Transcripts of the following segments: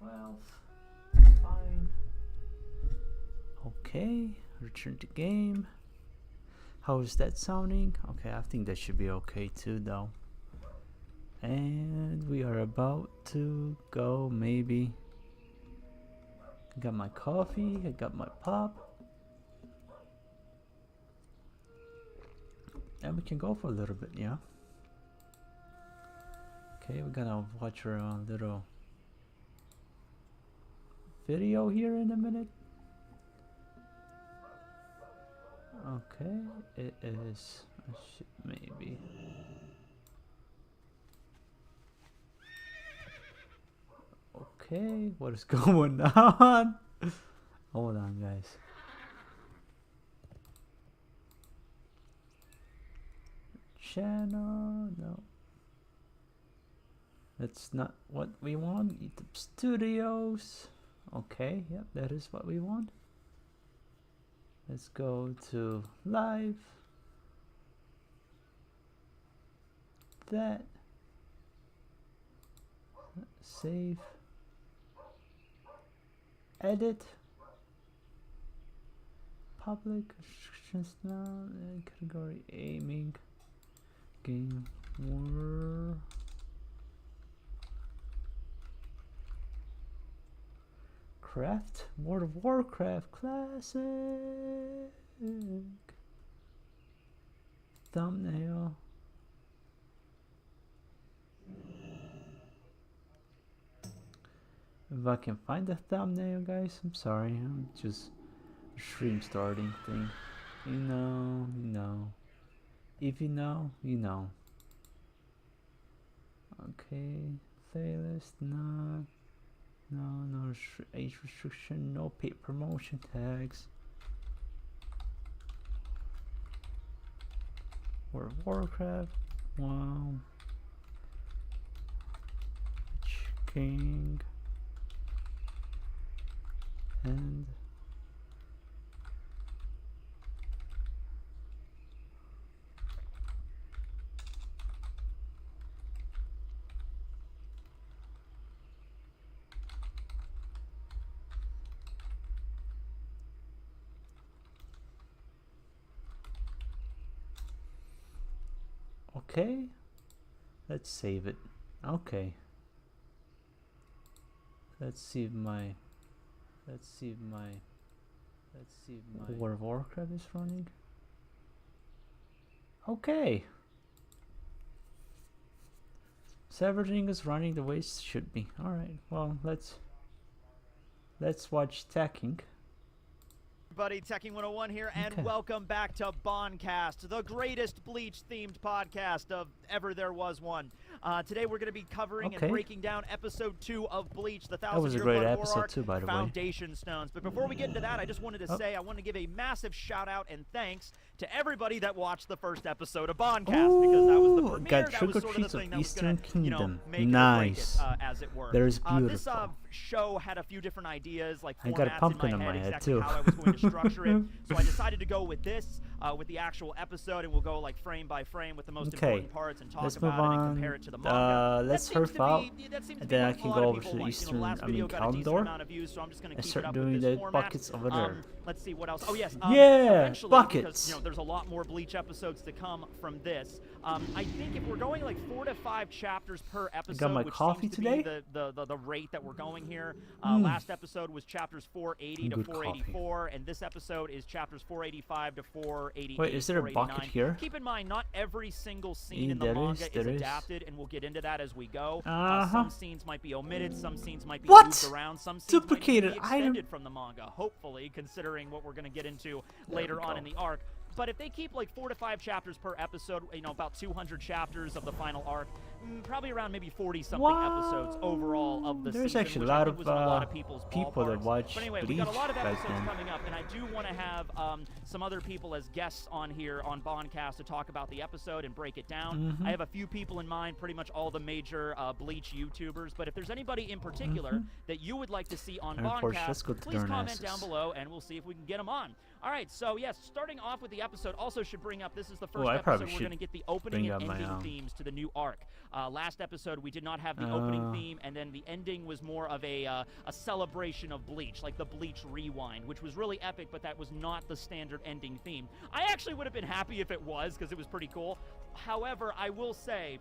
12. Fine. Okay, return to game. How is that sounding? Okay, I think that should be okay too though. And we are about to go, maybe. I got my coffee, I got my pop. And we can go for a little bit, yeah? Okay, we're gonna watch our little video here in a minute. Okay, it is maybe. Okay, what is going on? Hold on, guys. Channel, no. That's not what we want. YouTube Studios. Okay, yep, that is what we want. Let's go to live. That. Save. Edit. Public restrictions now. Category aiming. Game war. Craft. World of Warcraft Classic. Thumbnail. If I can find the thumbnail, guys, I'm sorry. I'm just a stream starting thing. You know, you know. If you know, you know. Okay, playlist, no. No age restriction, no paid promotion tags. World of Warcraft, wow. King. And okay, let's save it. Okay, let's see if my World of Warcraft is running. Okay, so everything is running the way it should be. All right, well, let's watch Tacking. Everybody, Teching 101 here, and welcome back to Bondcast, the greatest Bleach-themed podcast of ever there was one. Today we're going to be covering and breaking down episode 2 of Bleach, the 1,000 Year Blood War Arc, too, by the Foundation Stones. But before we get into that, I just wanted to say I want to give a massive shout out and thanks to everybody that watched the first episode of Bondcast, because that was the premiere. Got that Trick was or sort of the Treats thing of that was Eastern gonna, Kingdom. make Nice. it or break it, as it were. There's beautiful. This show had a few different ideas, like I got a formats pumpkin in my on my head, head exactly too. how I was going to structure it. So I decided to go with this, with the actual episode, and we'll go like frame by frame with the most important parts and talk about it and compare it to the manga. Let's surf out, and then I can go over to the Eastern, Calendar, so I'm just going to and keep start it up doing with the this format. buckets over there. Let's see what else. Oh yes, yeah, eventually, buckets. Because, there's a lot more Bleach episodes to come from this. I think if we're going like 4 to 5 chapters per episode, I got my which coffee seems to today. be the rate that we're going here. Last episode was chapters 480 to Good 484, and this episode is chapters 485 to 488. Wait, is there a bucket here? Keep in mind, not every single scene in the manga is adapted, and we'll get into that as we go. Some scenes might be omitted, some scenes might be moved around, some scenes Duplicated might be extended from the manga, hopefully, considering what we're going to get into later on in the arc. But if they keep like 4 to 5 chapters per episode, about 200 chapters of the final arc, probably around maybe 40-something episodes overall of the There's season, actually which a I lot think of was in a lot of people's people that ballparks. watch But anyway, Bleach we got a lot of back episodes then. coming up, and I do want to have some other people as guests on here on Bondcast to talk about the episode and break it down. I have a few people in mind, pretty much all the major Bleach YouTubers, but if there's anybody in particular that you would like to see on Bondcast, please comment down below, and we'll see if we can get them on. All right, so yes, starting off with the episode, also should bring up, this is the first episode we're going to get the opening and ending themes to the new arc. Last episode, we did not have the opening theme, and then the ending was more of a celebration of Bleach, like the Bleach Rewind, which was really epic, but that was not the standard ending theme. I actually would have been happy if it was, because it was pretty cool. However, I will say,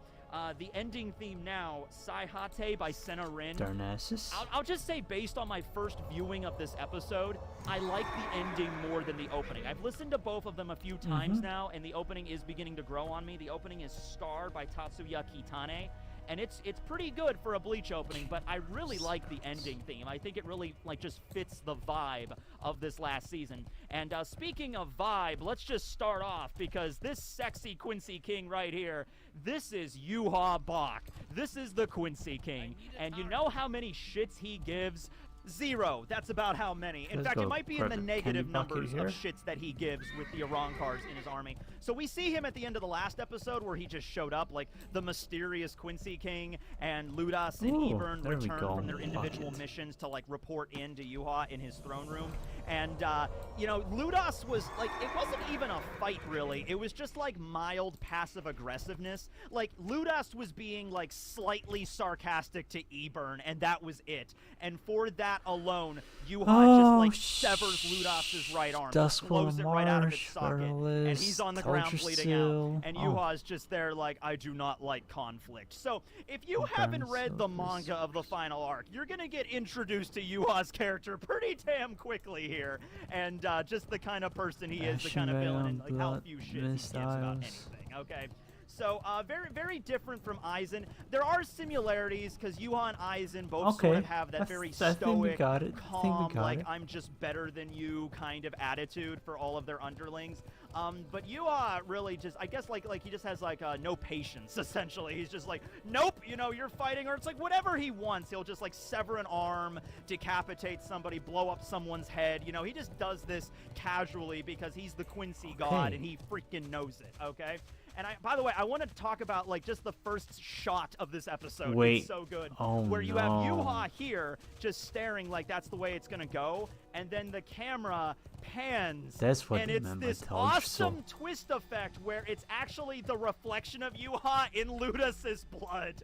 the ending theme now, Saihate by Senna Rin. Darnassus. I'll just say, based on my first viewing of this episode, I like the ending more than the opening. I've listened to both of them a few times now, and the opening is beginning to grow on me. The opening is Star by Tatsuya Kitane, and it's pretty good for a Bleach opening, but I really like the ending theme. I think it really just fits the vibe of this last season. And speaking of vibe, let's just start off, because this sexy Quincy King right here, this is Yuha Bach. This is the Quincy King, and you know how many shits he gives? 0. That's about how many. In fact, it might be in the negative numbers of shits that he gives with the Arankars in his army. So we see him at the end of the last episode where he just showed up, like the mysterious Quincy King, and Ludas and Ebern return from their individual missions to report in to Yuha in his throne room. And, Ludas was, it wasn't even a fight, really. It was just, mild passive aggressiveness. Ludas was being, slightly sarcastic to Ebern, and that was it. And for that alone, Yuha just, severs Ludas's right arm, blows it right out of its socket, and he's on the ground bleeding out. And Yuha's just there I do not like conflict. So, if you haven't read the manga of the final arc, you're gonna get introduced to Yuha's character pretty damn quickly here, and just the kind of person he is, the kind of villain, and how few shits he gives about anything, okay? So, very, very different from Aizen. There are similarities, because Yuha and Aizen both sort of have that very stoic, calm, I'm just better than you kind of attitude for all of their underlings. But Yuha really just, I guess, he just has, no patience, essentially. He's just nope, you're fighting, or it's whatever he wants. He'll just, sever an arm, decapitate somebody, blow up someone's head. He just does this casually because he's the Quincy god, and he freaking knows it, okay? And by the way, I want to talk about just the first shot of this episode. Wait. It's so good. Where you have Yuha here just staring like that's the way it's going to go. And then the camera pans. That's what and it's this awesome twist effect where it's actually the reflection of Yuha in Ludas's blood.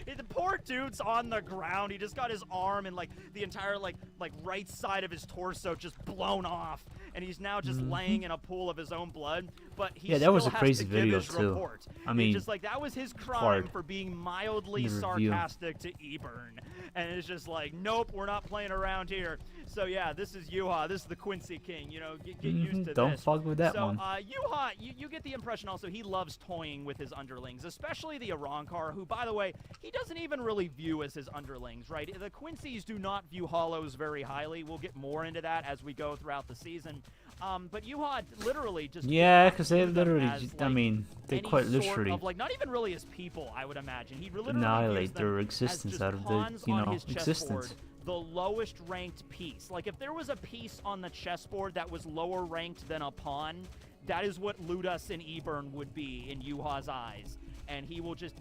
The poor dude's on the ground. He just got his arm and the entire right side of his torso just blown off. And he's now just laying in a pool of his own blood, but he that was a has crazy to video give his too. report. I mean, just that was his crime for being mildly sarcastic to Ebern, and it's just nope, we're not playing around here. So yeah, this is Yuha. This is the Quincy King. Get used to this. Don't fuck with that one. So Yuha, you get the impression also he loves toying with his underlings, especially the Arankar, who, by the way, he doesn't even really view as his underlings, right? The Quincy's do not view Hallows very highly. We'll get more into that as we go throughout the season. But Yuha literally just because they literally, they quite literally not even really as people, I would imagine. He literally annihilate their existence out of the existence. The lowest ranked piece. If there was a piece on the chessboard that was lower ranked than a pawn, that is what Ludas and Ebern would be in Yuha's eyes. And he will just,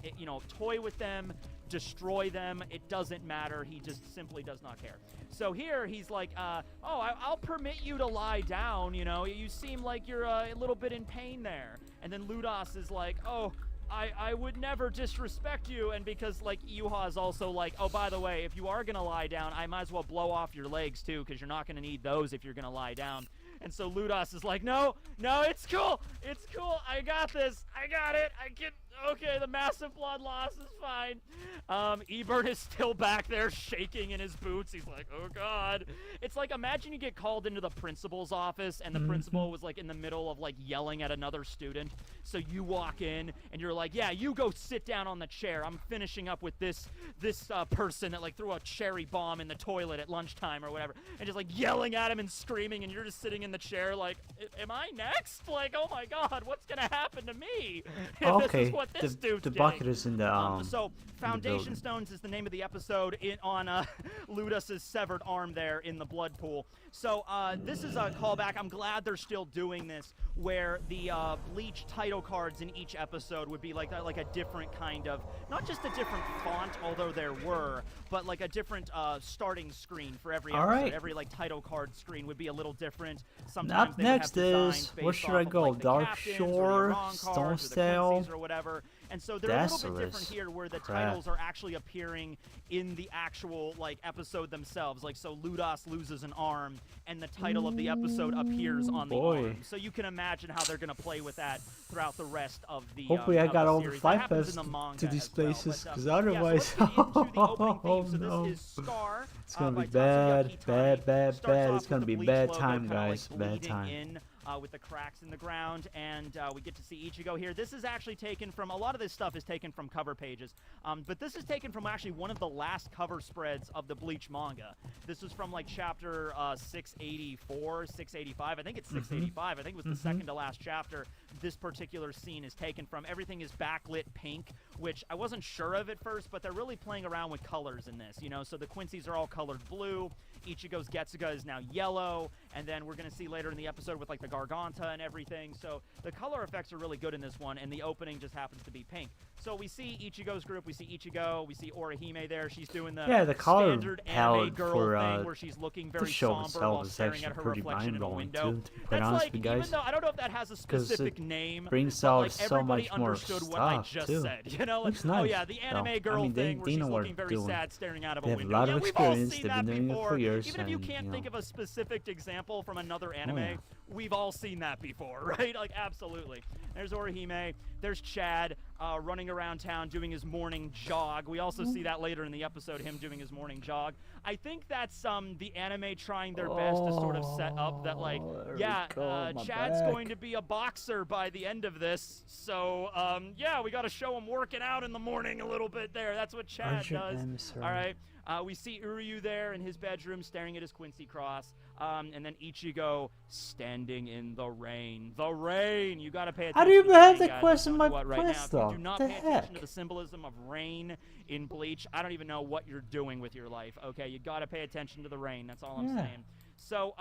toy with them, destroy them. It doesn't matter. He just simply does not care. So here he's I'll permit you to lie down. You seem like you're a little bit in pain there. And then Ludas is I would never disrespect you. And because Yuha is also oh, by the way, if you are gonna lie down, I might as well blow off your legs too, because you're not gonna need those if you're gonna lie down. And so Ludas is no, it's cool. It's cool. I got this. I got it. Okay, the massive blood loss is fine. Ebert is still back there shaking in his boots. He's oh God. It's imagine you get called into the principal's office and the principal was in the middle of yelling at another student. So you walk in and you're yeah, you go sit down on the chair. I'm finishing up with this person that threw a cherry bomb in the toilet at lunchtime or whatever. And just yelling at him and screaming, and you're just sitting in the chair am I next? Oh my God, what's gonna happen to me? This is what this dude's the bucket is in the so Foundation Stones is the name of the episode on Ludas's severed arm there in the blood pool. So this is a callback. I'm glad they're still doing this, where the Bleach title cards in each episode would be like a different kind of, not just a different font, although there were, but a different starting screen for every episode. Right. Every title card screen would be a little different. Sometimes Up next is, where should I go? Dark Shore, Stone Sail, or whatever. And so they're a little bit different here, where the titles are actually appearing in the actual like episode themselves. Like, so Ludas loses an arm, and the title of the episode appears on the arm. So you can imagine how they're going to play with that throughout the rest of the hopefully I got all the flight paths to these places, because otherwise, yeah, so oh so no. This is Scar, It's gonna be by bad, Tatsuya bad. Kitani. It's gonna be Bleach bad logo time, kinda, guys. like, Bad bleeding time. in, with the cracks in the ground, and we get to see Ichigo here. This is actually taken from, a lot of this stuff is taken from cover pages, but this is taken from actually one of the last cover spreads of the Bleach manga. This is from like chapter 684, 685. I think it's 685. I think it was the second to last chapter. This particular scene is taken from. Everything is backlit pink, which I wasn't sure of at first, but they're really playing around with colors in this, you know. So the Quincy's are all colored blue. Ichigo's Getsuga is now yellow, and then we're going to see later in the episode with like the Garganta and everything. So the color effects are really good in this one, and the opening just happens to be pink. So we see Ichigo's group, we see Ichigo, we see Orihime there. She's doing the standard anime girl thing where she's looking very somber while staring at her reflection in a window. That's like, even though I don't know if that has a specific name, brings but out like so everybody much more understood stuff what I just said. You know, like, nice, oh yeah, the anime girl thing where she's looking very sad staring out of a window. They have a lot of experience. We've all seen that before. Even if you and, can't think of a specific example from another anime, we've all seen that before, right? Like, absolutely. There's Orihime. There's Chad running around town doing his morning jog. We also see that later in the episode, him doing his morning jog. I think that's the anime trying their best to sort of set up that, like, yeah, Chad's going to be a boxer by the end of this. So, yeah, we got to show him working out in the morning a little bit there. That's what Chad does. All right. We see Uryu there in his bedroom staring at his Quincy cross. And then Ichigo standing in the rain. The rain! You gotta pay attention. How do you even have that question in my right quest, now. If you do not pay attention to the symbolism of rain in Bleach, I don't even know what you're doing with your life. Okay, you gotta pay attention to the rain. That's all I'm saying. So,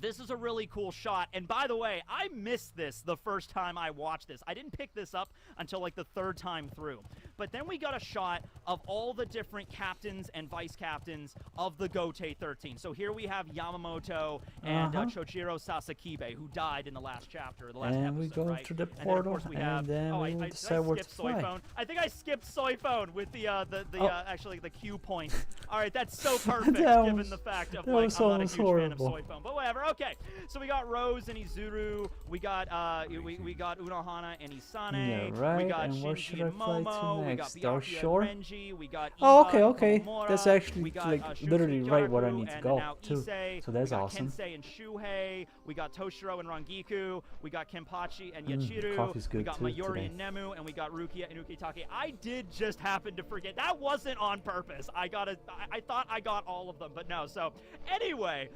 this is a really cool shot, and by the way, I missed this the first time I watched this. I didn't pick this up until like the third time through. But then we got a shot of all the different captains and vice captains of the Gotei 13. So here we have Yamamoto and Chojiro Sasakibe, who died in the last chapter, the last episode, we go right? through the portal, and then we will decide where to fly. I think I skipped Soy Phone with the actually the Q point. All right, that's so perfect given the fact of like I'm not a huge fan of Soy Phone, but whatever. Okay, so we got Rose and Izuru. We got we got Unohana and Isane. Yeah, right. We got and where Shinji should I and fly Momo. to We got next? Byakuya and Renji. We got okay. Komomura. That's actually we got, like literally right where I need to go too. So that's awesome. We got Kensei and Shuhei. We got Toshiro and Rangiku. We got Kenpachi and Yachiru. We got Mayuri and Nemu, and we got Rukia and Ukitake. I did just happen to forget. That wasn't on purpose. I thought I got all of them, but no. So anyway,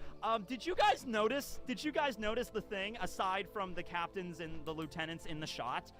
did you guys notice? Did you guys notice the thing aside from the captains and the lieutenants in the shot?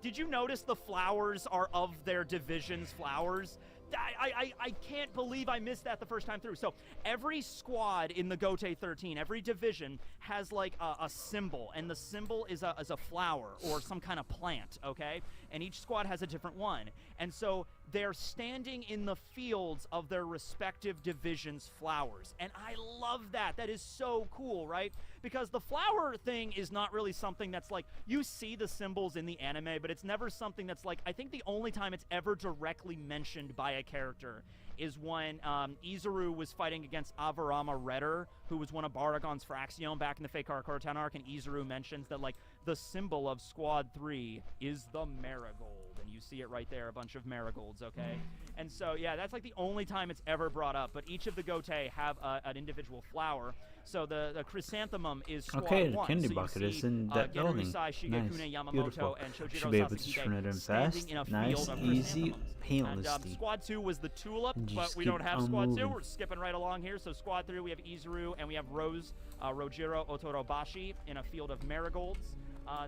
Did you notice the flowers are of their division's flowers? I can't believe I missed that the first time through. So every squad in the Gotei 13, every division has like a symbol, and the symbol is a flower or some kind of plant, okay? And each squad has a different one. And so they're standing in the fields of their respective division's flowers. And I love that. That is so cool, right? Because the flower thing is not really something that's like, you see the symbols in the anime, but it's never something that's like, I think the only time it's ever directly mentioned by a character is when Izuru was fighting against Avarama Redder, who was one of Baragon's Fraxion back in the Fake Karakura Town arc, and Izuru mentions that, like, the symbol of Squad 3 is the marigold, and you see it right there, a bunch of marigolds, okay? And so, yeah, that's, like, the only time it's ever brought up, but each of the Gotei have an individual flower. So the chrysanthemum is Squad 1. The candy bucket is in that building. Nice, beautiful. Should be able to turn it in fast, nice, easy, painlessly. And, Squad 2 was the tulip, but we don't have Squad 2. We're skipping right along here. So Squad 3, we have Izuru, and we have Rose, Rojiro Otorobashi in a field of marigolds.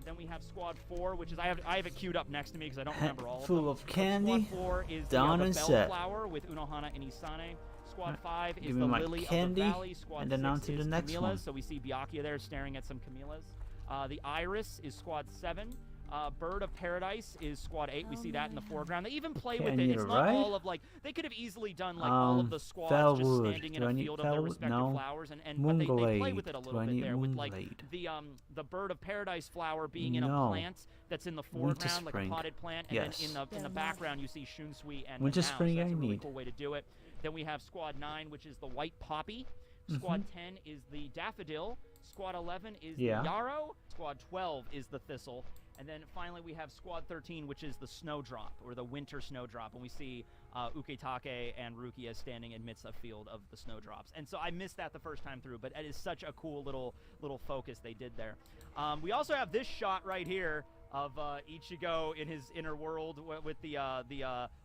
Then we have Squad 4, which is I have it queued up next to me because I don't remember all of them. Full of candy. Squad 4 is down the and Bellflower with Unohana and Isane. Squad 5 is the Lily candy, of the Valley. Squad and then 6 on to the is next Camellias, one. so we see Byakuya there staring at some Camellias. The Iris is Squad 7. Bird of Paradise is Squad 8. We see that in the foreground. They even play Okay, with I it. need It's a not ride. all of like they could have easily done like all of the squads just Felwood. standing in Do I a need field of their Felwood? respective No. flowers, but they play with it a little Do I bit need there with like Moonglade? the Bird of Paradise flower being in a No. plant that's in the Winter foreground, like a Spring. potted plant, and Yes. then in the background you see Shunsui and Winter Manao, Spring so that's I a really need. cool way to do it. Then we have Squad 9, which is the White Poppy. Squad 10 is the Daffodil. Squad 11 is the Yarrow. Squad 12 is the Thistle. And then finally we have Squad 13, which is the Snowdrop, or the Winter Snowdrop. And we see Uketake and Rukia standing amidst a field of the Snowdrops. And so I missed that the first time through, but it is such a cool little focus they did there. We also have this shot right here of Ichigo in his inner world with the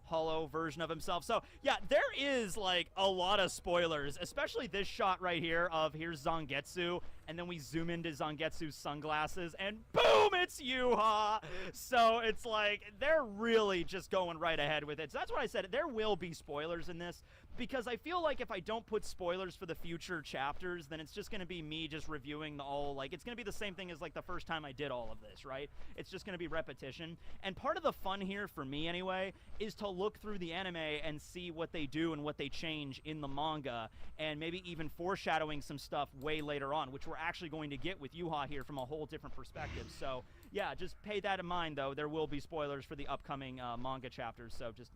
hollow version of himself. So yeah, there is like a lot of spoilers, especially this shot right here of here's Zangetsu, and then we zoom into Zangetsu's sunglasses, and boom, it's Yuha. So it's like they're really just going right ahead with it. So that's what I said. There will be spoilers in this, because I feel like if I don't put spoilers for the future chapters, then it's just going to be me just reviewing it's going to be the same thing as like the first time I did all of this, right? It's just going to be repetition. And part of the fun here, for me anyway, is to look through the anime and see what they do and what they change in the manga, and maybe even foreshadowing some stuff way later on, which we're actually going to get with Yuha here from a whole different perspective. So yeah, just pay that in mind, though. There will be spoilers for the upcoming manga chapters, so just,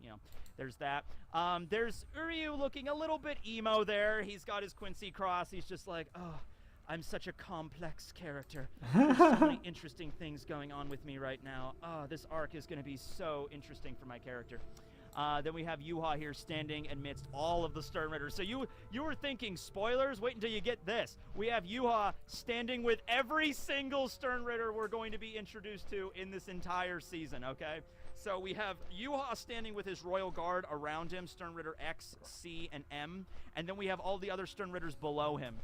there's that. There's Uryu looking a little bit emo there. He's got his Quincy cross. He's just like, oh, I'm such a complex character. There's so many interesting things going on with me right now. Oh, this arc is going to be so interesting for my character. Then we have Yuha here standing amidst all of the Stern Ritters. So you were thinking spoilers? Wait until you get this. We have Yuha standing with every single Stern Ritter we're going to be introduced to in this entire season, okay? So we have Yuha standing with his Royal Guard around him, Stern Ritter X, C, and M. And then we have all the other Stern Ritters below him.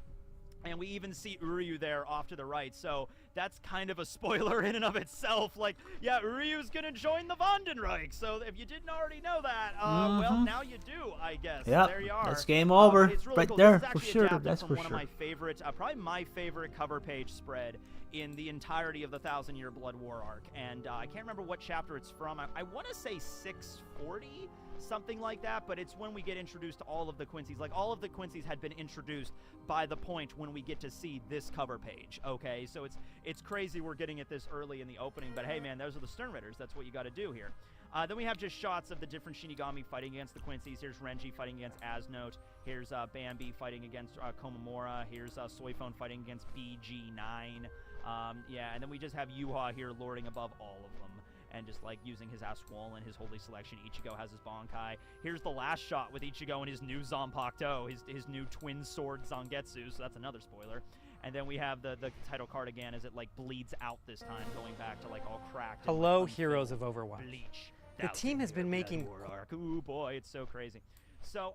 And we even see Uryu there off to the right, so that's kind of a spoiler in and of itself. Like, yeah, Uryu's gonna join the Vandenreich, so if you didn't already know that, well, now you do, I guess. Yeah, there you are. that's game over, It's really right cool. there, This is for actually sure, adapted that's from for one sure. of my favorite, probably my favorite cover page spread in the entirety of the 1,000-Year Blood War arc, and I can't remember what chapter it's from. I want to say 640, something like that, but it's when we get introduced to all of the Quincy's. Like, all of the Quincy's had been introduced by the point when we get to see this cover page, okay? So it's crazy we're getting it this early in the opening, but hey, man, those are the Stern Ritters. That's what you got to do here. Then we have just shots of the different Shinigami fighting against the Quincy's. Here's Renji fighting against Asnote. Here's Bambi fighting against Komamura. Here's Soifone fighting against BG9. Yeah, and then we just have Yuha here lording above all of them, and just like using his Aswal and his Holy Selection. Ichigo has his Bankai. Here's the last shot with Ichigo and his new Zanpakuto, his new twin sword Zangetsu, so that's another spoiler. And then we have the title card again as it like bleeds out this time, going back to like all cracked. Hello, heroes of Overwatch. Bleach. The team has been making... Ooh, boy, it's so crazy. So,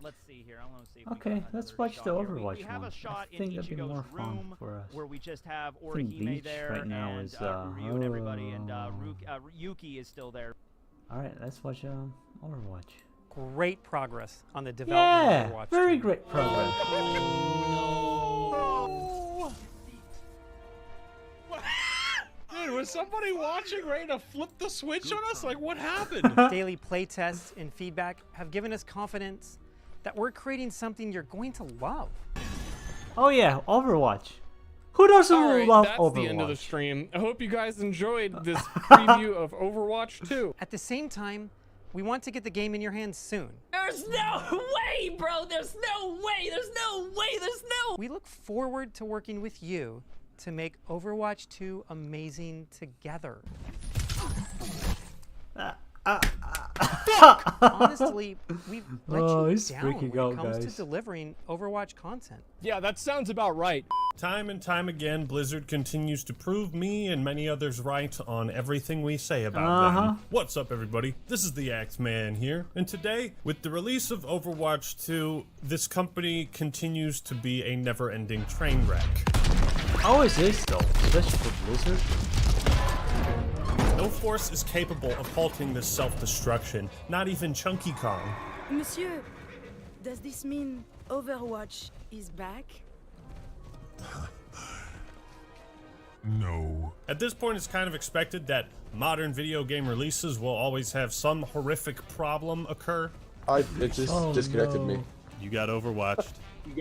let's see here. I want to see if Okay, let's watch the Overwatch we have one. a shot I think in that'd be more Ichigo's fun room for us. where we just have I think Orihime Bleach there right now and is, Ryu and everybody, and Yuki is still there. Alright, let's watch Overwatch. Great progress on the development Yeah, of Overwatch. very 2. great progress. Dude, was somebody watching ready to flip the switch on us? Like, what happened? Daily playtests and feedback have given us confidence that we're creating something you're going to love. Oh yeah, Overwatch. Who doesn't All right, love that's Overwatch? the end of the stream. I hope you guys enjoyed this preview of Overwatch 2. At the same time, we want to get the game in your hands soon. There's no way, bro! There's no way! There's no way! There's no... We look forward to working with you to make Overwatch 2 amazing together. Honestly, we've let you he's down freaking when out, it comes guys. to delivering Overwatch content. Yeah, that sounds about right. Time and time again, Blizzard continues to prove me and many others right on everything we say about them. What's up, everybody? This is the Axeman here, and today, with the release of Overwatch 2, this company continues to be a never-ending train wreck. How is this though? Especially for Blizzard? No force is capable of halting this self-destruction, not even Chunky Kong. Monsieur, does this mean Overwatch is back? No. At this point, it's kind of expected that modern video game releases will always have some horrific problem occur. It just disconnected me. You got overwatched.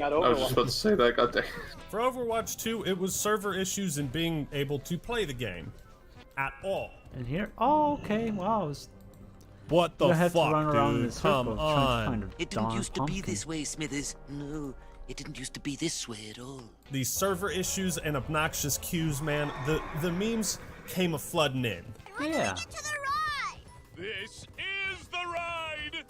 I was just about to say that, god dang. For Overwatch 2, it was server issues in being able to play the game. At all. And here, oh, okay, wow. What the have to fuck, run around in dude? a circle Come trying to on. find a It didn't darn used to be pumpkin. this way, Smithers. No, it didn't used to be this way at all. These server issues and obnoxious queues, man, the memes came a flooding in. Yeah. This is the ride!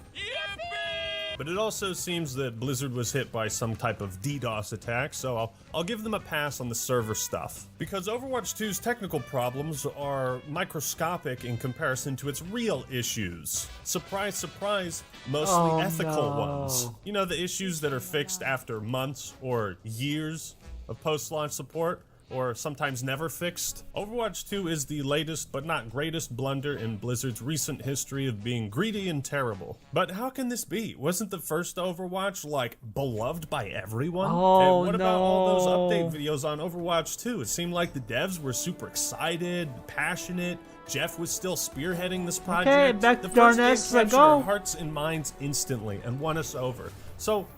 But it also seems that Blizzard was hit by some type of DDoS attack, so I'll give them a pass on the server stuff. Because Overwatch 2's technical problems are microscopic in comparison to its real issues. Surprise, surprise, mostly ethical ones. You know, the issues that are fixed after months or years of post-launch support, or sometimes never fixed. Overwatch 2 is the latest but not greatest blunder in Blizzard's recent history of being greedy and terrible. But how can this be? Wasn't the first Overwatch, like, beloved by everyone? Oh, and what about all those no. update videos on Overwatch 2? It seemed like the devs were super excited, passionate. Jeff was still spearheading this project. Okay, back the to our first game next, captured go. our hearts and minds instantly and won us over. So,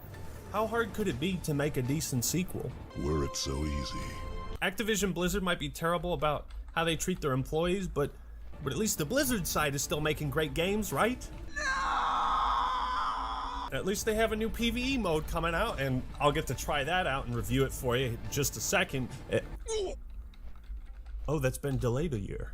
how hard could it be to make a decent sequel? Were it so easy? Activision Blizzard might be terrible about how they treat their employees, but at least the Blizzard side is still making great games, right? No! At least they have a new PvE mode coming out, and I'll get to try that out and review it for you in just a second. Oh, that's been delayed a year.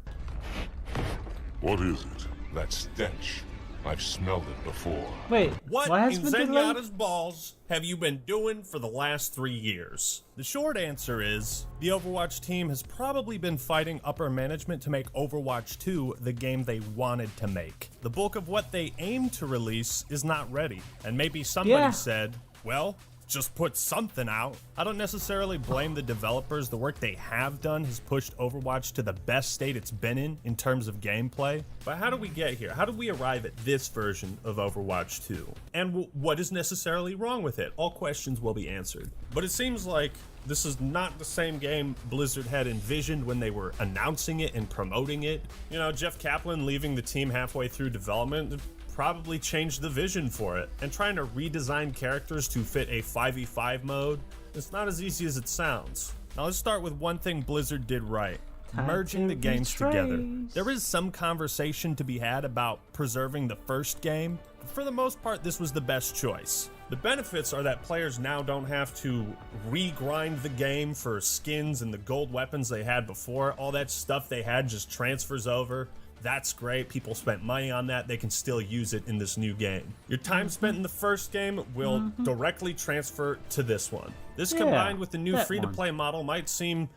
What is it? That stench. I've smelled it before. Wait, What has in been delayed? Zenyatta's balls have you been doing for the last 3 years? The short answer is, the Overwatch team has probably been fighting upper management to make Overwatch 2 the game they wanted to make. The bulk of what they aimed to release is not ready, and maybe somebody said, well, just put something out. I don't necessarily blame the developers. The work they have done has pushed Overwatch to the best state it's been in terms of gameplay. But how do we get here? How did we arrive at this version of Overwatch 2? And what is necessarily wrong with it? All questions will be answered. But it seems like this is not the same game Blizzard had envisioned when they were announcing it and promoting it. You know, Jeff Kaplan leaving the team halfway through development probably changed the vision for it, and trying to redesign characters to fit a 5v5 mode, it's not as easy as it sounds. Now let's start with one thing Blizzard did right. Merging the games together. There is some conversation to be had about preserving the first game, but for the most part this was the best choice. The benefits are that players now don't have to re-grind the game for skins and the gold weapons they had before. All that stuff they had just transfers over. That's great. People spent money on that. They can still use it in this new game. Your time spent in the first game will directly transfer to this one. This combined with the new free-to-play model might seem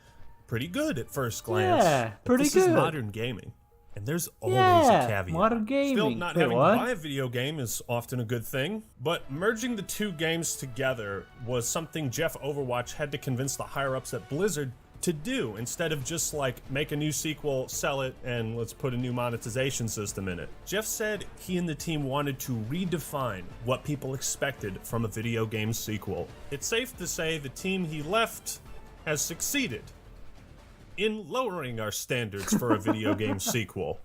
pretty good at first glance. Yeah, pretty this good. Is modern gaming. And there's always a caveat. Modern gaming. Still, not having to buy a video game is often a good thing, but merging the two games together was something Jeff Overwatch had to convince the higher-ups at Blizzard to do, instead of just like make a new sequel, sell it, and let's put a new monetization system in it. Jeff said he and the team wanted to redefine what people expected from a video game sequel. It's safe to say the team he left has succeeded in lowering our standards for a video game sequel.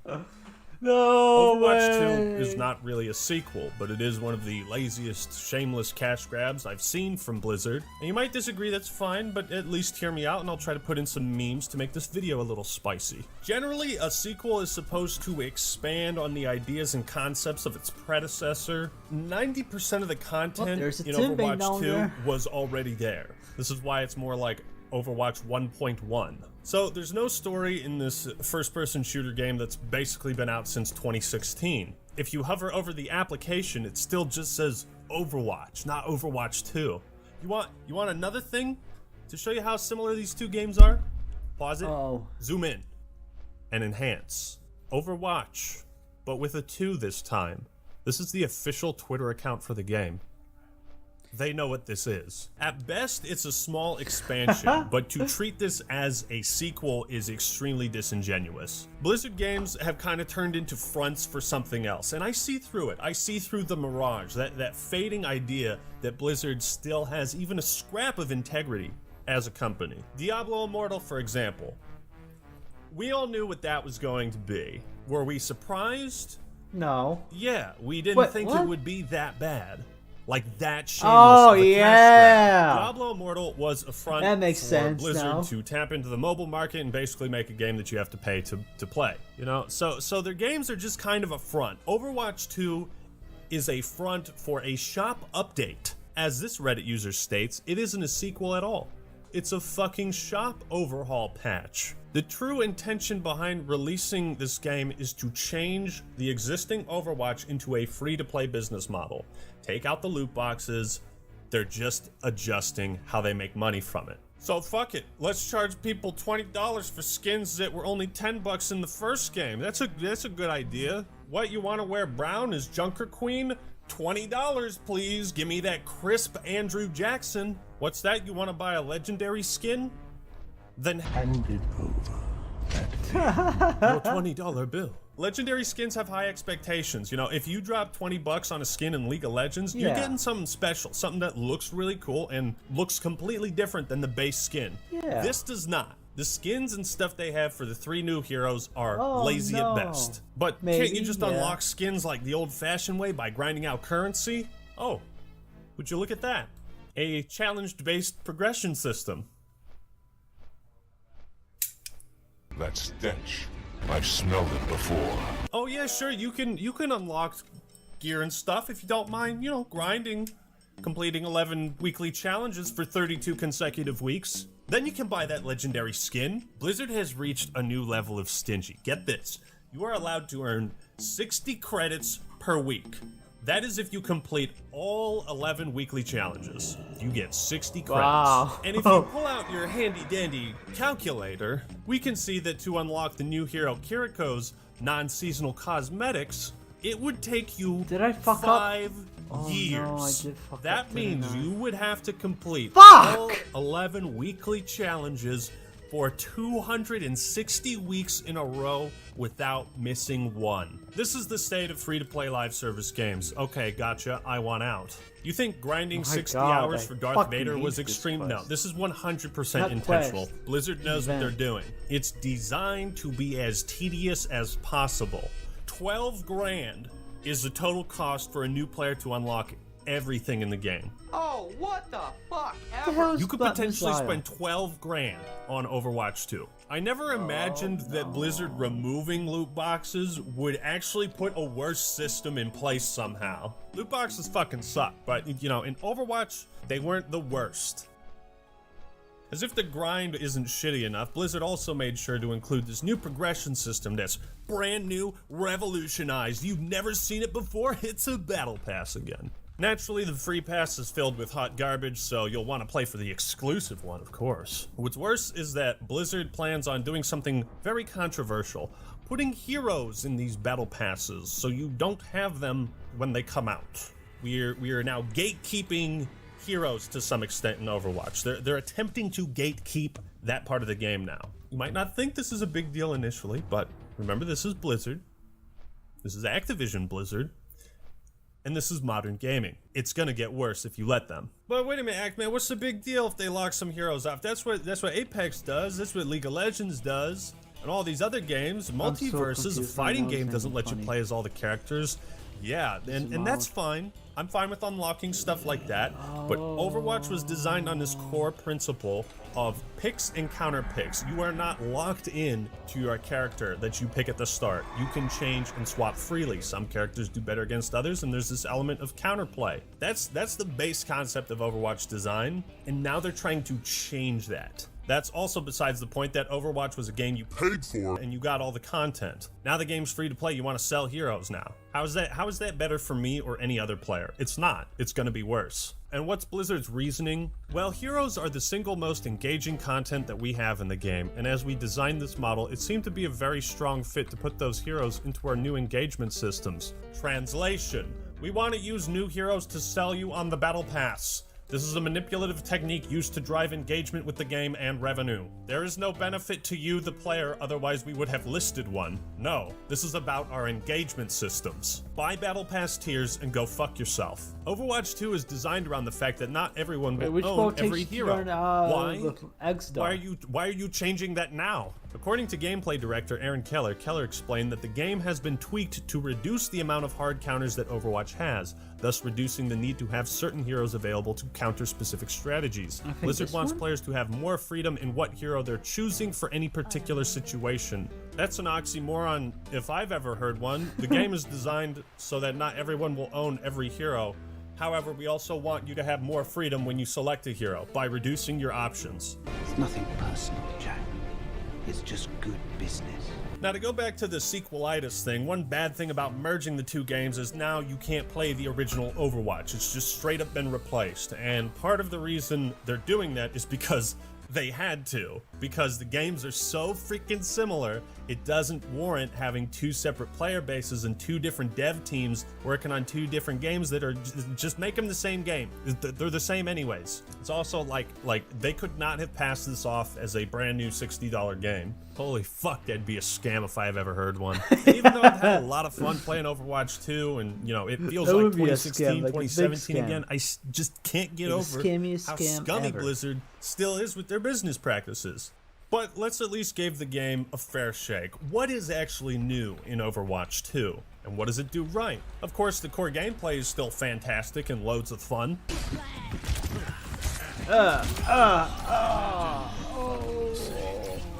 No Overwatch way. 2 is not really a sequel, but it is one of the laziest, shameless cash grabs I've seen from Blizzard. And you might disagree, that's fine, but at least hear me out and I'll try to put in some memes to make this video a little spicy. Generally, a sequel is supposed to expand on the ideas and concepts of its predecessor. 90% of the content in Overwatch 2 was already there. This is why it's more like Overwatch 1.1. So there's no story in this first-person shooter game that's basically been out since 2016. If you hover over the application, it still just says Overwatch, not Overwatch 2. You want another thing to show you how similar these two games are? Pause it, zoom in, and enhance. Overwatch, but with a 2 this time. This is the official Twitter account for the game. They know what this is. At best, it's a small expansion, but to treat this as a sequel is extremely disingenuous. Blizzard games have kind of turned into fronts for something else, and I see through it. I see through the mirage, that fading idea that Blizzard still has even a scrap of integrity as a company. Diablo Immortal, for example. We all knew what that was going to be. Were we surprised? No. Yeah, we didn't think it would be that bad. Like that shameless. Oh, yeah. Diablo Immortal was a front That makes for sense Blizzard now. to tap into the mobile market and basically make a game that you have to pay to play. You know, so their games are just kind of a front. Overwatch 2 is a front for a shop update. As this Reddit user states, it isn't a sequel at all. It's a fucking shop overhaul patch. The true intention behind releasing this game is to change the existing Overwatch into a free-to-play business model. Take out the loot boxes. They're just adjusting how they make money from it. So fuck it. Let's charge people $20 for skins that were only $10 in the first game. That's a good idea. What, you want to wear brown as Junker Queen? $20, please. Give me that crisp Andrew Jackson. What's that? You want to buy a legendary skin? Then hand it over. Your $20 bill. Legendary skins have high expectations. You know, if you drop $20 on a skin in League of Legends, you're getting something special, something that looks really cool and looks completely different than the base skin. Yeah. This does not. The skins and stuff they have for the 3 new heroes are lazy at best. But can't you just unlock skins like the old-fashioned way by grinding out currency? Oh, would you look at that? A challenge-based progression system. That stench. I've smelled it before. Oh yeah, sure, you can unlock gear and stuff if you don't mind, you know, grinding, completing 11 weekly challenges for 32 consecutive weeks. Then you can buy that legendary skin. Blizzard has reached a new level of stingy. Get this, you are allowed to earn 60 credits per week. That is if you complete all 11 weekly challenges. You get 60 credits. Wow. And if you pull out your handy-dandy calculator, we can see that to unlock the new hero Kiriko's non-seasonal cosmetics, it would take you 5 years. No, I did fuck that up, means you would have to complete Fuck! all 11 weekly challenges for 260 weeks in a row without missing one. This is the state of free-to-play live service games. Okay, gotcha, I want out. You think grinding 60 hours for Darth Vader was extreme? No, this is 100% intentional. Blizzard knows what they're doing. It's designed to be as tedious as possible. 12 grand is the total cost for a new player to unlock everything in the game. Oh, what the fuck ever? You could potentially spend 12 grand on Overwatch 2. I never imagined that Blizzard removing loot boxes would actually put a worse system in place somehow. Loot boxes fucking suck, but you know, in Overwatch, they weren't the worst. As if the grind isn't shitty enough, Blizzard also made sure to include this new progression system that's brand new, revolutionized. You've never seen it before, it's a battle pass again. Naturally, the free pass is filled with hot garbage, so you'll want to play for the exclusive one, of course. What's worse is that Blizzard plans on doing something very controversial, putting heroes in these battle passes so you don't have them when they come out. We are now gatekeeping heroes to some extent in Overwatch. They're attempting to gatekeep that part of the game now. You might not think this is a big deal initially, but remember, this is Blizzard. This is Activision Blizzard. And this is modern gaming. It's gonna get worse if you let them. But wait a minute, Act Man, what's the big deal if they lock some heroes off? That's what Apex does, that's what League of Legends does, and all these other games. Multiverses, a fighting game doesn't let you play as all the characters. Yeah, and that's fine. I'm fine with unlocking stuff like that, but Overwatch was designed on this core principle of picks and counter picks. You are not locked in to your character that you pick at the start. You can change and swap freely. Some characters do better against others, and there's this element of counterplay. That's the base concept of Overwatch design, and now they're trying to change that. That's also besides the point that Overwatch was a game you paid for and you got all the content. Now the game's free to play, you want to sell heroes now. How is that better for me or any other player? It's not. It's going to be worse. And what's Blizzard's reasoning? Well, heroes are the single most engaging content that we have in the game, and as we designed this model, it seemed to be a very strong fit to put those heroes into our new engagement systems. Translation: we want to use new heroes to sell you on the battle pass. This is a manipulative technique used to drive engagement with the game and revenue. There is no benefit to you, the player, otherwise we would have listed one. No, this is about our engagement systems. Buy Battle Pass tiers and go fuck yourself. Overwatch 2 is designed around the fact that not everyone will own every hero. Why are you changing that now? According to gameplay director Aaron Keller, Keller explained that the game has been tweaked to reduce the amount of hard counters that Overwatch has, thus reducing the need to have certain heroes available to counter specific strategies. Blizzard wants players to have more freedom in what hero they're choosing for any particular situation. That's an oxymoron if I've ever heard one. The game is designed so that not everyone will own every hero. However, we also want you to have more freedom when you select a hero by reducing your options. It's nothing personal, Jack. It's just good business. Now, to go back to the sequelitis thing, one bad thing about merging the two games is now you can't play the original Overwatch. It's just straight up been replaced. And part of the reason they're doing that is because they had to. Because the games are so freaking similar, it doesn't warrant having two separate player bases and two different dev teams working on two different games that are just make them the same game. They're the same anyways. It's also like they could not have passed this off as a brand new $60 game. Holy fuck, that'd be a scam if I've ever heard one. And even though I've had a lot of fun playing Overwatch 2 and, you know, it feels like 2016, 2017 again, I just can't get over how scummy Blizzard still is with their business practices. But let's at least give the game a fair shake. What is actually new in Overwatch 2? And what does it do right? Of course, the core gameplay is still fantastic and loads of fun.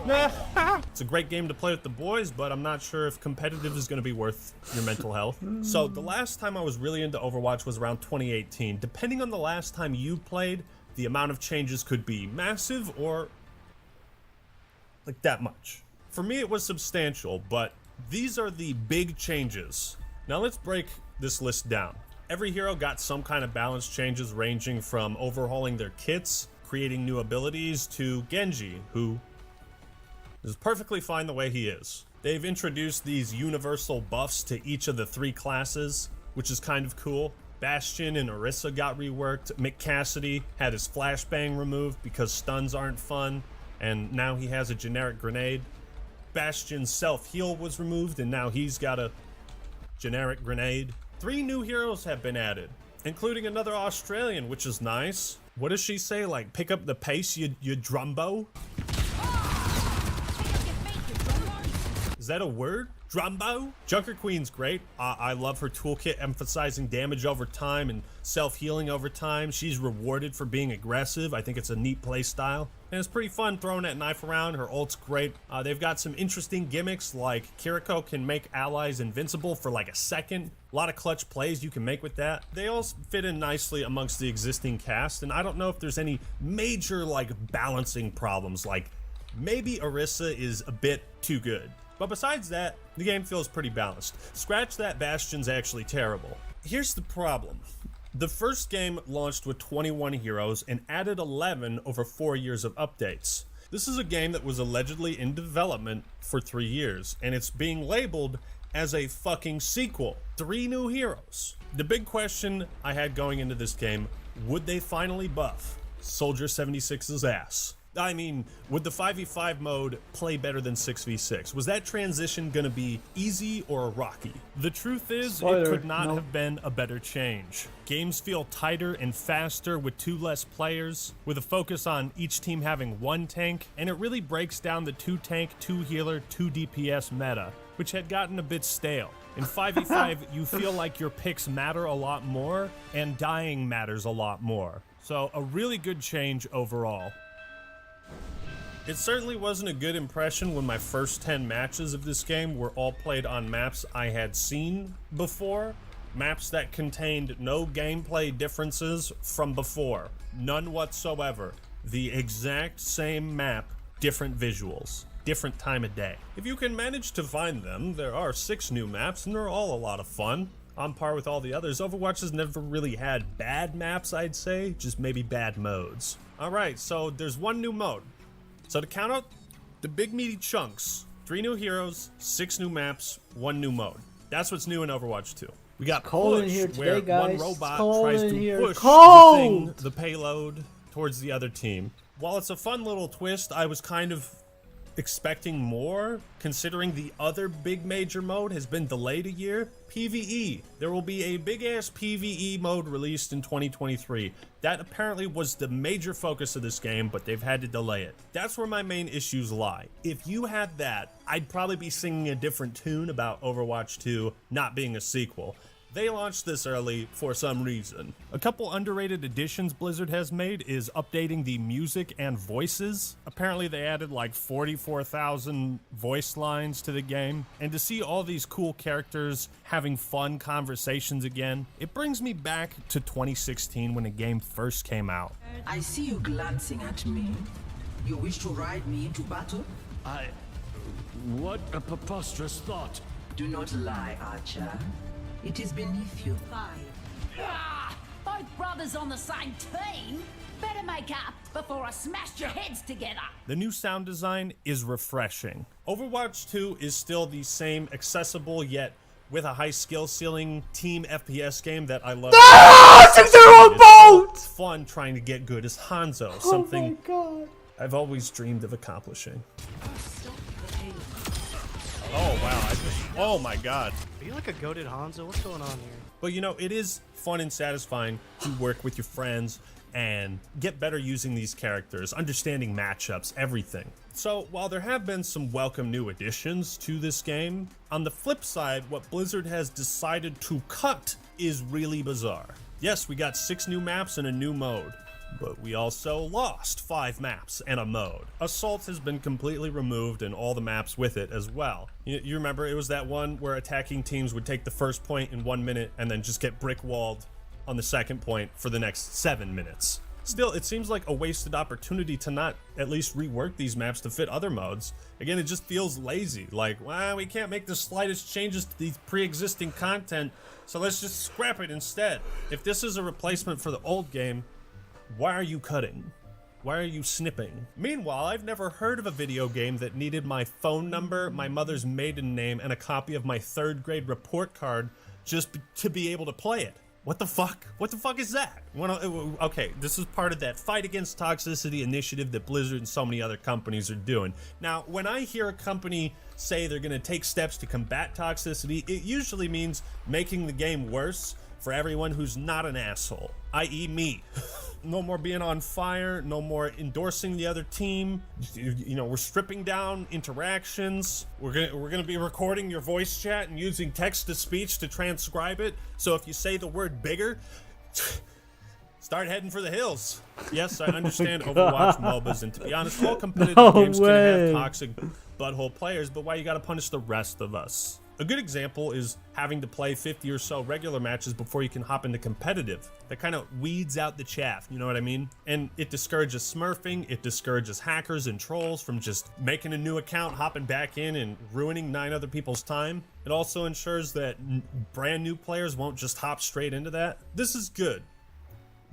It's a great game to play with the boys, but I'm not sure if competitive is going to be worth your mental health. So the last time I was really into Overwatch was around 2018. Depending on the last time you played, the amount of changes could be massive or like that much. For me, it was substantial, but these are the big changes. Now let's break this list down. Every hero got some kind of balance changes ranging from overhauling their kits, creating new abilities, to Genji, who is perfectly fine the way he is. They've introduced these universal buffs to each of the three classes, which is kind of cool. Bastion and Orisa got reworked. Mick Cassidy had his flashbang removed because stuns aren't fun, and now he has a generic grenade. Bastion's self-heal was removed, and now he's got a generic grenade. 3 new heroes have been added, including another Australian, which is nice. What does she say? Like, pick up the pace, you drumbo? Is that a word? Drumbo? Junker Queen's great. I love her toolkit emphasizing damage over time and self-healing over time. She's rewarded for being aggressive. I think it's a neat play style. And it's pretty fun throwing that knife around. Her ult's great. They've got some interesting gimmicks, like Kiriko can make allies invincible for like a second. A lot of clutch plays you can make with that. They all fit in nicely amongst the existing cast, and I don't know if there's any major like balancing problems, like maybe Orisa is a bit too good. But besides that, the game feels pretty balanced. Scratch that Bastion's actually terrible. Here's the problem. The first game launched with 21 heroes and added 11 over 4 years of updates. This is a game that was allegedly in development for 3 years, and it's being labeled as a fucking sequel. 3 new heroes. The big question I had going into this game, would they finally buff Soldier 76's ass? I mean, would the 5v5 mode play better than 6v6? Was that transition gonna be easy or rocky? The truth is, it could not have been a better change. Games feel tighter and faster with 2 less players, with a focus on each team having 1 tank, and it really breaks down the 2 tank, 2 healer, 2 DPS meta, which had gotten a bit stale. In 5v5, you feel like your picks matter a lot more, and dying matters a lot more. So, a really good change overall. It certainly wasn't a good impression when my first 10 matches of this game were all played on maps I had seen before. Maps that contained no gameplay differences from before. None whatsoever. The exact same map, different visuals, different time of day. If you can manage to find them, there are 6 new maps and they're all a lot of fun. On par with all the others, Overwatch has never really had bad maps, I'd say, just maybe bad modes. Alright, so there's 1 new mode. So to count out the big meaty chunks, 3 new heroes, 6 new maps, 1 new mode. That's what's new in Overwatch 2. We got cold push, in here today, where guys. 1 robot tries to push the payload towards the other team. While it's a fun little twist, I was kind of expecting more, considering the other big major mode has been delayed a year. PvE. There will be a big-ass PvE mode released in 2023. That apparently was the major focus of this game, but they've had to delay it. That's where my main issues lie. If you had that, I'd probably be singing a different tune about Overwatch 2 not being a sequel. They launched this early for some reason. A couple underrated additions Blizzard has made is updating the music and voices. Apparently they added like 44,000 voice lines to the game. And to see all these cool characters having fun conversations again, it brings me back to 2016 when the game first came out. I see you glancing at me. You wish to ride me into battle? What a preposterous thought. Do not lie, Archer. It is beneath you. Both brothers on the same team? Better make up before I smashed your heads together. The new sound design is refreshing. Overwatch 2 is still the same accessible yet with a high skill ceiling team FPS game that I love. It's fun trying to get good as Hanzo, something I've always dreamed of accomplishing. Oh wow, oh my god. Are you like a goated Hanzo? What's going on here? But you know, it is fun and satisfying to work with your friends and get better using these characters, understanding matchups, everything. So while there have been some welcome new additions to this game, on the flip side, what Blizzard has decided to cut is really bizarre. Yes, we got 6 new maps and a new mode, but we also lost 5 maps and a mode. Assault has been completely removed and all the maps with it as well. You remember it was that one where attacking teams would take the first point in 1 minute and then just get brick walled on the second point for the next 7 minutes. Still, it seems like a wasted opportunity to not at least rework these maps to fit other modes. Again, it just feels lazy, like, well, we can't make the slightest changes to the pre-existing content, so let's just scrap it instead. If this is a replacement for the old game, why are you cutting? Why are you snipping? Meanwhile, I've never heard of a video game that needed my phone number, my mother's maiden name, and a copy of my 3rd grade report card just to be able to play it. What the fuck? What the fuck is that? Okay, this is part of that fight against toxicity initiative that Blizzard and so many other companies are doing. Now, when I hear a company say they're gonna take steps to combat toxicity, it usually means making the game worse for everyone who's not an asshole, i.e. me. No more being on fire, no more endorsing the other team. You know, we're stripping down interactions. We're gonna be recording your voice chat and using text-to-speech to transcribe it. So if you say the word bigger, start heading for the hills. Yes, I understand Overwatch MOBAs, and to be honest, all competitive games can have toxic butthole players, but why you gotta punish the rest of us? A good example is having to play 50 or so regular matches before you can hop into competitive. That kind of weeds out the chaff, you know what I mean? And it discourages smurfing, it discourages hackers and trolls from just making a new account, hopping back in, and ruining 9 other people's time. It also ensures that brand new players won't just hop straight into that. This is good.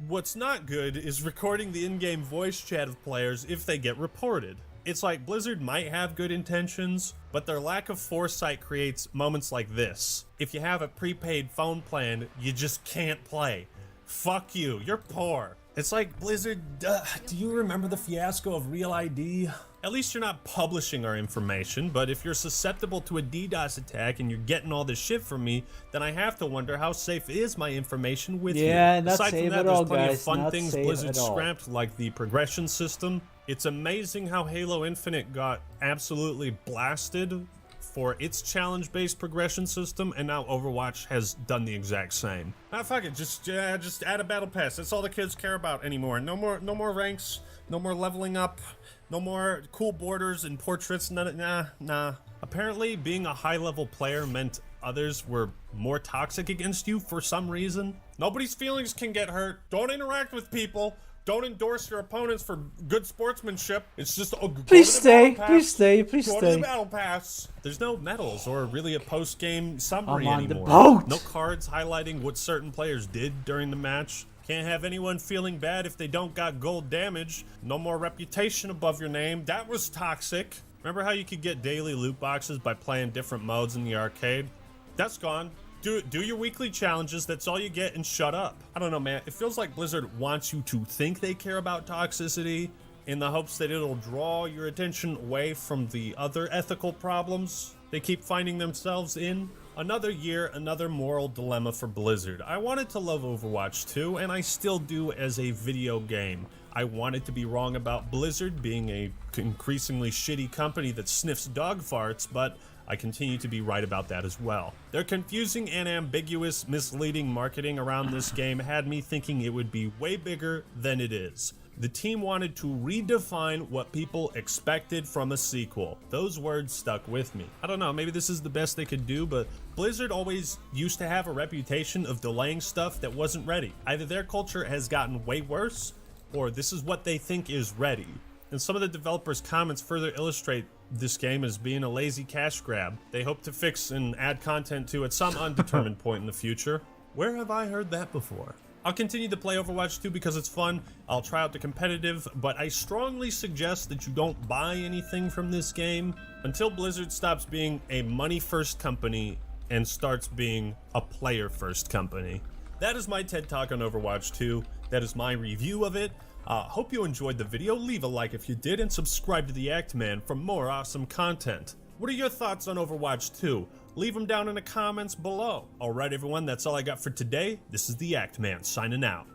What's not good is recording the in-game voice chat of players if they get reported. It's like Blizzard might have good intentions, but their lack of foresight creates moments like this. If you have a prepaid phone plan, you just can't play. Fuck you, you're poor. It's like, Blizzard, do you remember the fiasco of Real ID? At least you're not publishing our information, but if you're susceptible to a DDoS attack and you're getting all this shit from me, then I have to wonder how safe is my information with you. Yeah, not Aside safe from that, at there's all, plenty guys. of fun Not things safe Blizzard at all. scrapped, like the progression system. It's amazing how Halo Infinite got absolutely blasted for its challenge-based progression system, and now Overwatch has done the exact same. Ah, fuck it, just add a battle pass. That's all the kids care about anymore. No more ranks, no more leveling up, no more cool borders and portraits. Nah. Apparently, being a high-level player meant others were more toxic against you for some reason. Nobody's feelings can get hurt. Don't interact with people. Don't endorse your opponents for good sportsmanship. It's just Please stay. Go Please stay. Please to stay. the battle pass. There's no medals or really a post-game summary I'm on the anymore. boat. No cards highlighting what certain players did during the match. Can't have anyone feeling bad if they don't got gold damage. No more reputation above your name. That was toxic. Remember how you could get daily loot boxes by playing different modes in the arcade? That's gone. Do your weekly challenges, that's all you get, and shut up. I don't know, man. It feels like Blizzard wants you to think they care about toxicity in the hopes that it'll draw your attention away from the other ethical problems they keep finding themselves in. Another year, another moral dilemma for Blizzard. I wanted to love Overwatch 2, and I still do as a video game. I wanted to be wrong about Blizzard being a increasingly shitty company that sniffs dog farts, but I continue to be right about that as well. Their confusing and ambiguous, misleading marketing around this game had me thinking it would be way bigger than it is. The team wanted to redefine what people expected from a sequel. Those words stuck with me. I don't know, maybe this is the best they could do, but Blizzard always used to have a reputation of delaying stuff that wasn't ready. Either their culture has gotten way worse, or this is what they think is ready. And some of the developers' comments further illustrate this game as being a lazy cash grab they hope to fix and add content to at some undetermined point in the future. Where have I heard that before? I'll continue to play Overwatch 2 because it's fun. I'll try out the competitive, but I strongly suggest that you don't buy anything from this game until Blizzard stops being a money-first company and starts being a player-first company. That is my TED Talk on Overwatch 2. That is my review of it. Hope you enjoyed the video. Leave a like if you did, and subscribe to the Act Man for more awesome content. What are your thoughts on Overwatch 2? Leave them down in the comments below. Alright everyone, that's all I got for today. This is the Act Man signing out.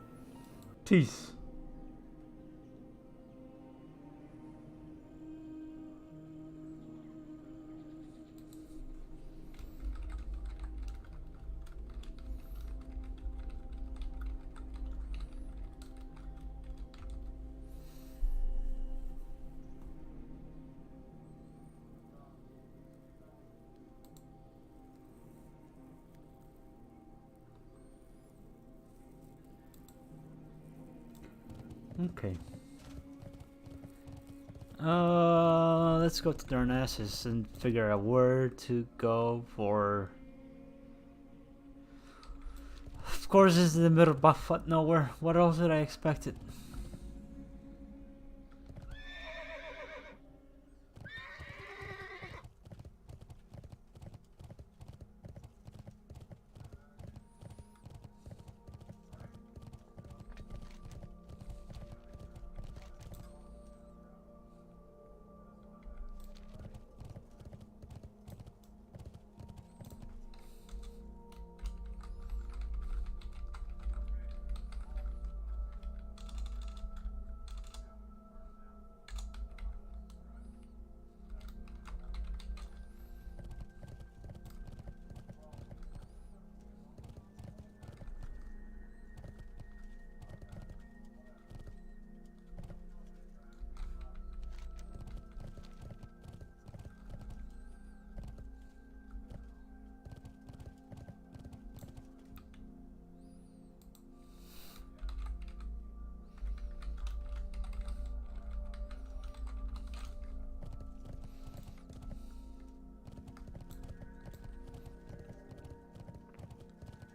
Peace. Okay. Let's go to Darnassus and figure out where to go for. Of course, it's in the middle of buttfuck nowhere. What else did I expect it?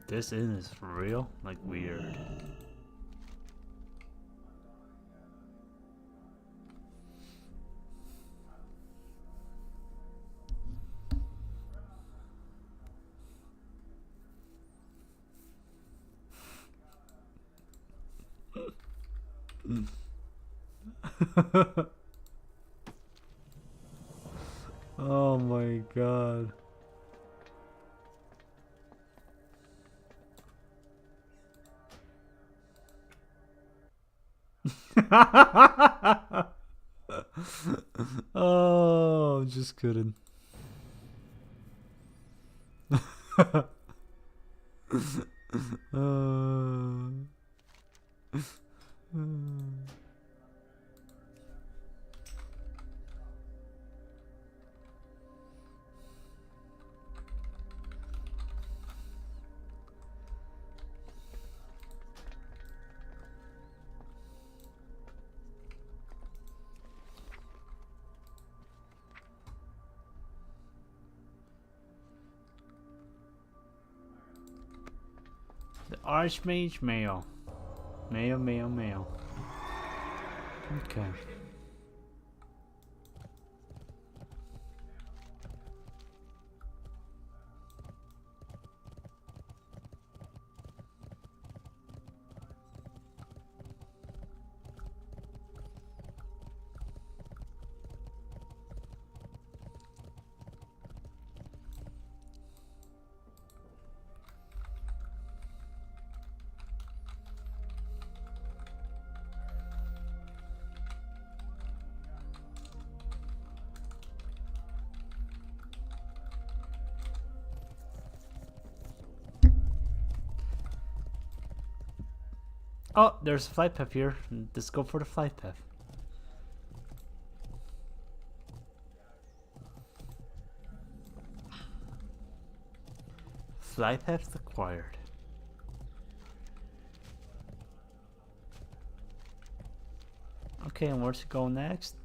This is for real? Like weird. Oh my god. Oh, just kidding. The Archmage Mail. Mail. Okay. Oh, there's a flight path here. Let's go for the flight path. Flight path acquired. Okay, and where to go next?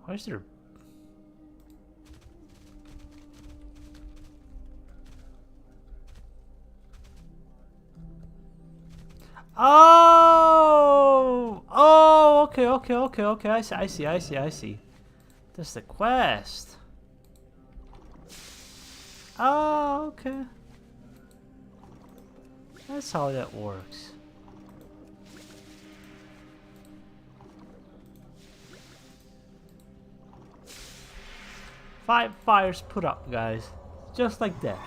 Why is there... Oh! Oh, okay. I see. That's the quest. Oh, okay. That's how that works. Five fires put up, guys. Just like that.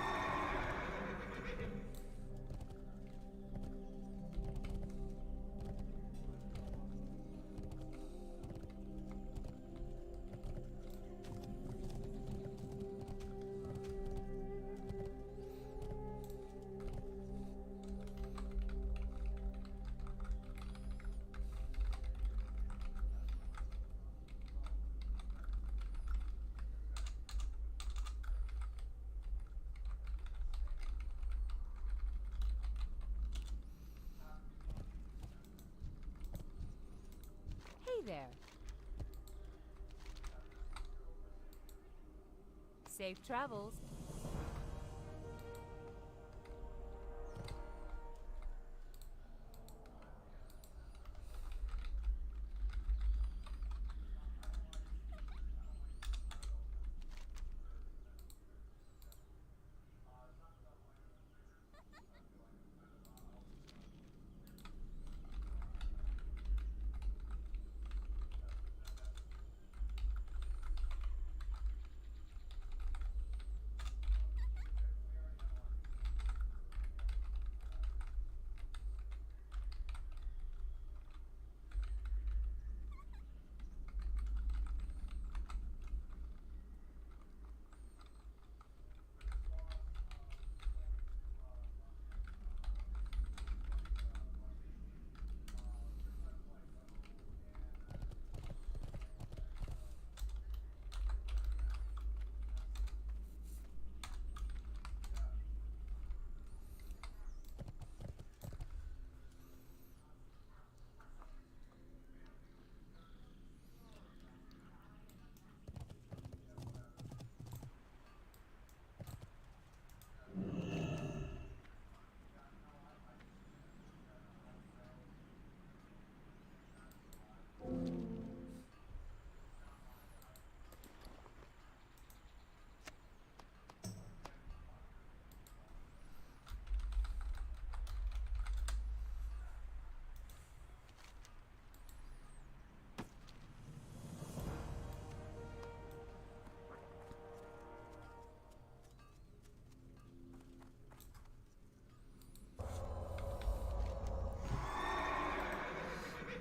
Hey there. Safe travels.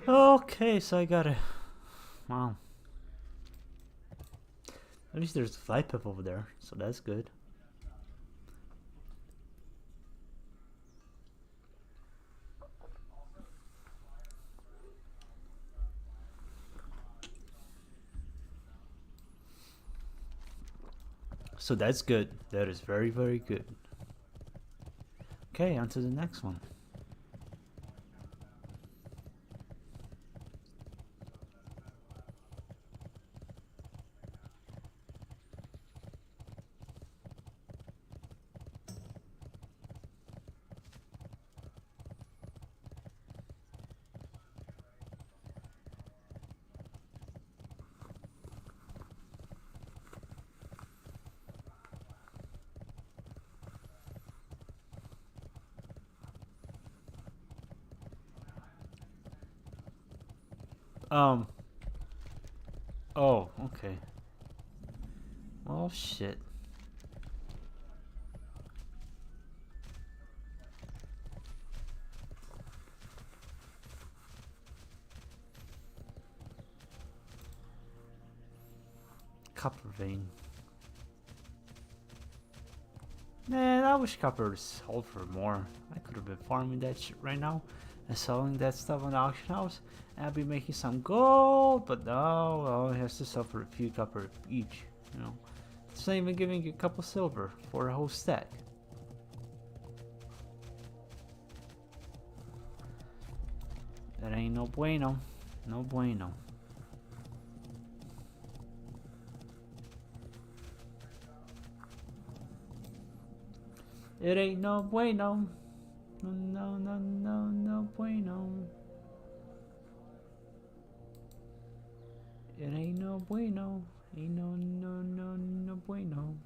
Okay, so I got it. Wow. At least there's a flight path over there, so that's good. So that's good. That is very, very good. Okay, on to the next one. Oh, okay. Well, shit. Copper vein. Man, I wish copper sold for more. I could have been farming that shit right now and selling that stuff on the auction house, and I'd be making some gold. But no, well, it has to sell for a few copper each. You know, it's not even giving you a couple silver for a whole stack. That ain't no bueno. No bueno. It ain't no bueno. No, no, no, no, no bueno. It ain't no bueno. Ain't no, no, no, no bueno.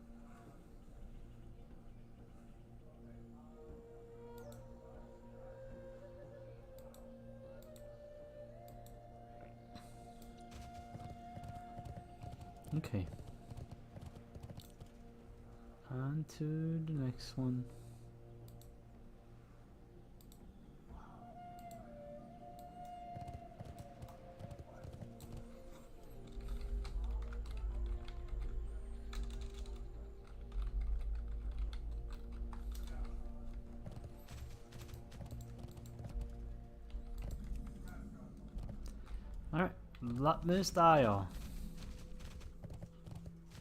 Okay. On to the next one. Alright, Lutman style.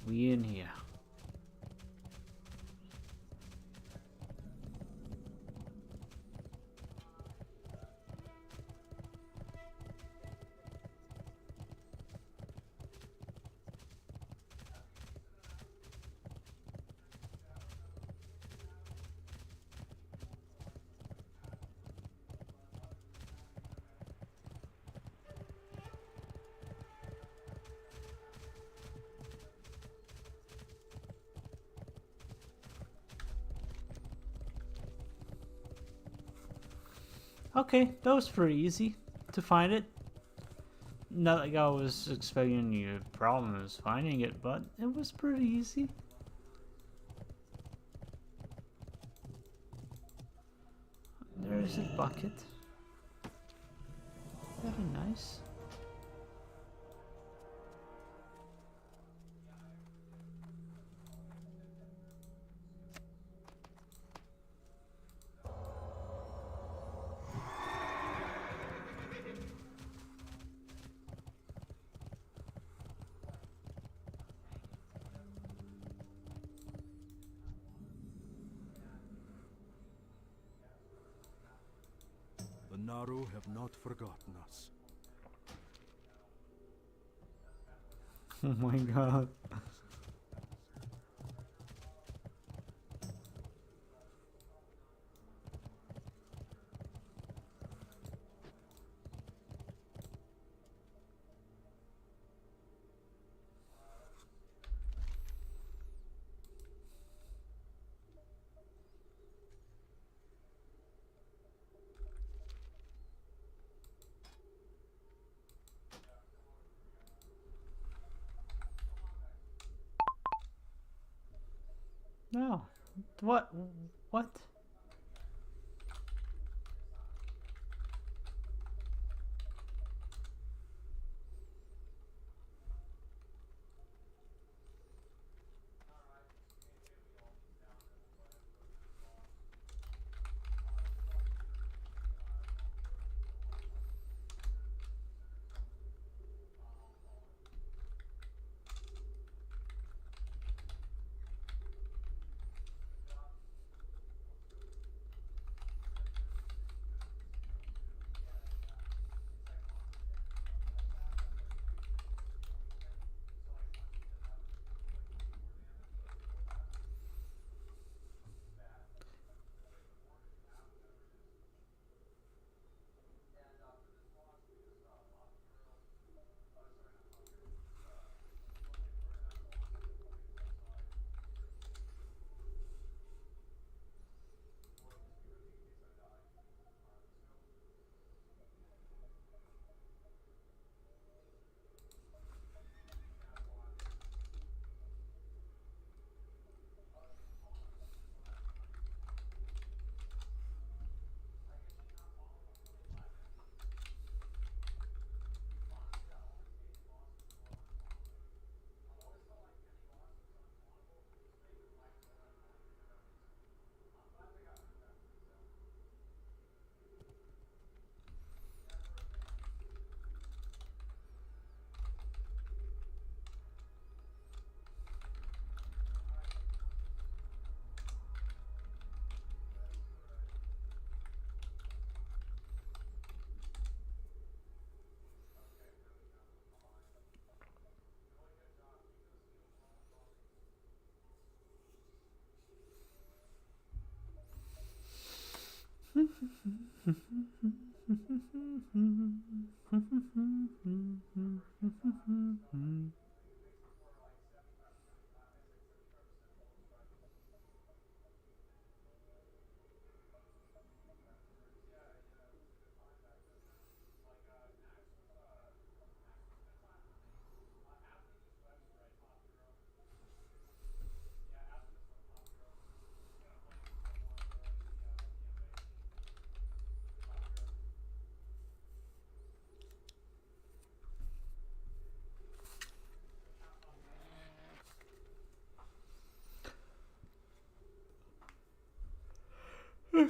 We in here. Okay, that was pretty easy to find it. Not like I was expecting any problems finding it, but it was pretty easy. There's a bucket. Very nice. The Naru have not forgotten us. Oh my god. No. What? What?